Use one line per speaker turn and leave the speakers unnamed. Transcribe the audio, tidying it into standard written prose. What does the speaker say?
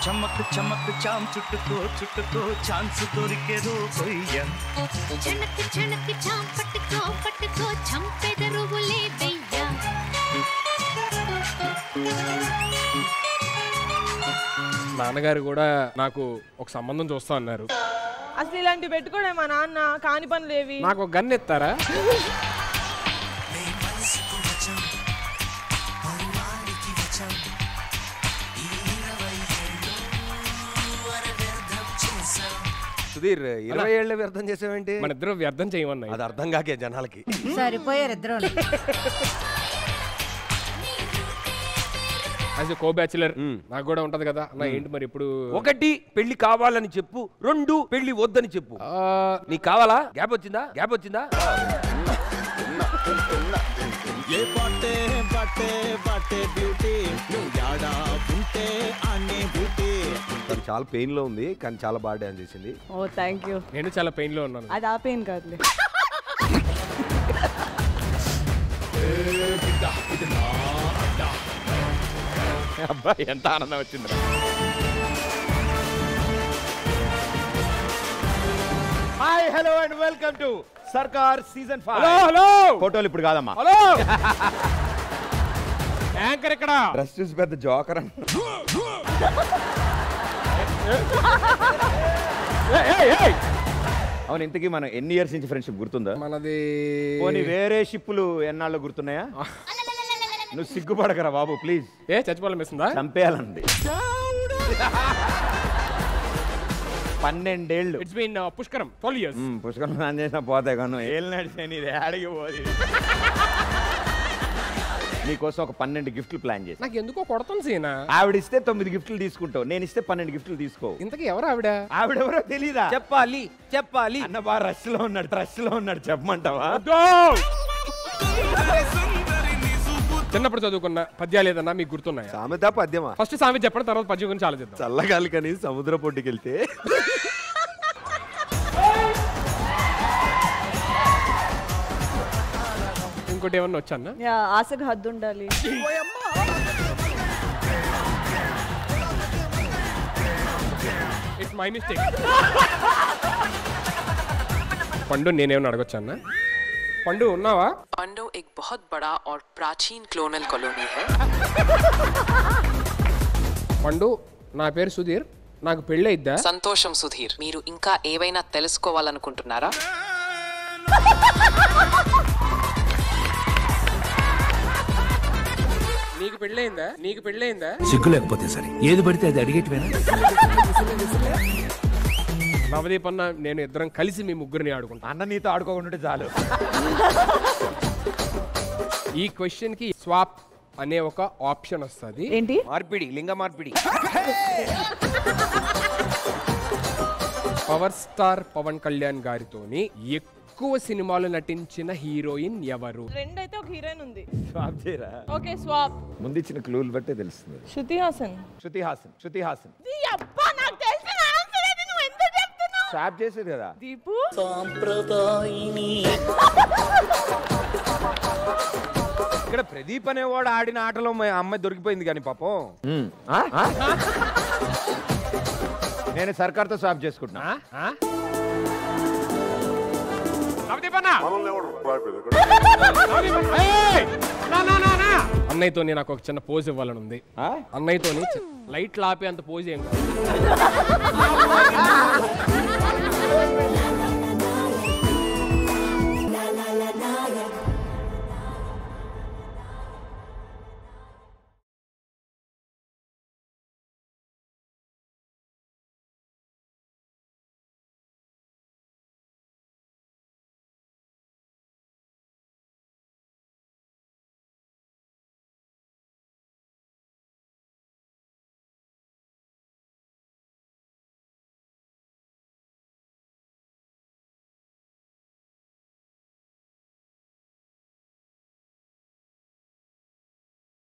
చమక్ చమక్ చామ్ చుట్టుకో చుట్టుకో chance దొరికేదో కొయ్య
చనక్ చనక్ చామ్ పట్టుకో పట్టుకో చంపెదరువులే దయ్య
నాన్నగారు కూడా నాకు ఒక సంబంధం చూస్తా అన్నారు.
అసలు ఇలాంటి పెట్టుకోడే మా నాన్న కాని పనులేవి.
నాకు ఒక గన్ ఎత్తారా?
సుధీర్ 20 ఏళ్ళ వ్యర్థం చేసావేంటి?
మన ఇద్దరు వ్యర్థం చేయమన్నా.
అది అర్థం కాకే జనాలకి.
సరిపోయారు ఇద్దరు.
యాజ్ కో బ్యాచులర్ నాకు కూడా ఉంటది కదా అన్న. ఏంటి మరి ఇప్పుడు?
1 పెళ్లి కావాలని చెప్పు, 2 పెళ్లి వద్దని చెప్పు. నీకు కావాలా? గ్యాప్ వచ్చిందా? గ్యాప్ వచ్చిందా?
ఏ పాటే పాటే పాటే బ్యూటీ నువ్వు యాడా ఉంటే అనే బ్యూటీ.
తను చాలా పెయిన్ లో ఉంది కానీ చాలా బాగా డాన్స్ చేసింది.
ఓ థ్యాంక్ యూ.
నేను చాలా పెయిన్ లో ఉన్నాను.
అది ఆ పెయిన్ కాదులే.
అబ్బాయి ఎంత ఆనందం వచ్చింది. Hi hello and welcome to సర్కార్ సీజన్ 5.
హలో
ఫోటోలు ఇప్పుడు కాదమ్మా.
హలో యాంకర్ ఇక్కడ.
డ్రెస్ చూసి పెద్ద జోకర్. అవును, ఇంతకీ మనం ఎన్ని ఇయర్స్ నుంచి ఫ్రెండ్షిప్ గుర్తుందా?
మనది
పోనీ వేరే షిప్పులు ఎన్నాళ్ళు గుర్తున్నాయా? నువ్వు సిగ్గుపడకరా బాబు ప్లీజ్.
ఏ చచ్చిపోవాలి మిస్తుందా?
చంపేయాలండి. 12 ఏళ్ళు.
It's been Pushkaram 12 years.
Pushkaram స్నానం చేసినా పోతాయి కానీ ఏళ్ళు నడిచే నీది ఆడికి పోదు. నీకోసం ఒక 12 గిఫ్ట్లు ప్లాన్ చేసి.
నాకు ఎందుకో కొడతాను సీనా.
ఆవిడ ఇస్తే 9 గిఫ్ట్లు తీసుకుంటావు, నేను ఇస్తే 12 గిఫ్ట్లు తీసుకో.
ఇంతకీ ఎవరు ఆవిడ?
ఆవిడెవరో తెలీదా? చెప్పాలి చెప్పాలి అన్న బాగా రష్ లో ఉన్నాడు చెప్పమంటావా?
చిన్నప్పుడు చదువుకున్న పద్యాలు ఏదన్నా మీకు గుర్తున్నాయా?
సామెత పద్యమా?
ఫస్ట్ సామెత చెప్పండి, తర్వాత పద్యం గురించి ఆలోచిద్దాం.
చల్లగాలి కానీ సముద్ర పొడ్డుకి వెళ్తే
ఇంకోటి ఏమన్నా వచ్చానా?
ఆశకు హద్దు ఉండాలి.
It's my mistake. పండు నేనేమన్నా అడగొచ్చా అన్న? पंडू उन्नावा?
पांडव एक बहुत बड़ा और प्राचीन क्लोनल कॉलोनी है.
पंडू నా పేరు సుధీర్, నాకు పెళ్లి అయిద్దా?
సంతోషం సుధీర్, మీరు ఇంకా ఏవైనా తెలుసుకోవాలనుకుంటున్నారా?
నీకు పెళ్ళైందా? నీకు పెళ్ళైందా?
సిగ్గు లేకపోతే సరే ఏది పడితే అది అడిగేటివేనా?
నవదీప్ అన్న నేను ఇద్దరం కలిసి మీ ముగ్గురిని ఆడుకుంటాం.
అన్న నీతో ఆడుకోకుండా చాలు.
ఈ క్వశ్చన్ కి స్వాప్ అనే ఒక ఆప్షన్ వస్తుంది.
ఏంటి?
మార్పిడి, లింగ మార్పిడి.
పవర్ స్టార్ పవన్ కళ్యాణ్ గారితోని ఎక్కువ సినిమాలు నటించిన హీరోయిన్ ఎవరు?
రెండైతే ఒక హీరోయిన్ ఉంది.
స్వాప్ చేయరా?
Okay swap.
ముందు ఇచ్చిన క్లూలు బట్టే తెలుస్తుంది.
శృతి హాసన్.
శృతి హాసన్. శృతి హాసన్.
అబ్బా నాకు తెలిసిన ఆన్సర్ అది, నువ్వు ఎంత చెప్తున్నావు?
స్వాప్ చేసేది కదా.
దీపు
సాంప్రదాయిని.
ఇక్కడ ప్రదీప్ అనేవాడు ఆడిన ఆటలో మా అమ్మాయి దొరికిపోయింది కానీ పాపం. నేను సర్కార్తో స్వాప్ చేసుకుంటున్నా.
అన్నయ్యతో నాకు ఒక చిన్న పోజ్ ఇవ్వాలని ఉంది. అన్నయ్యతో లైట్లు ఆపే అంత పోజ్ ఏం కాదు.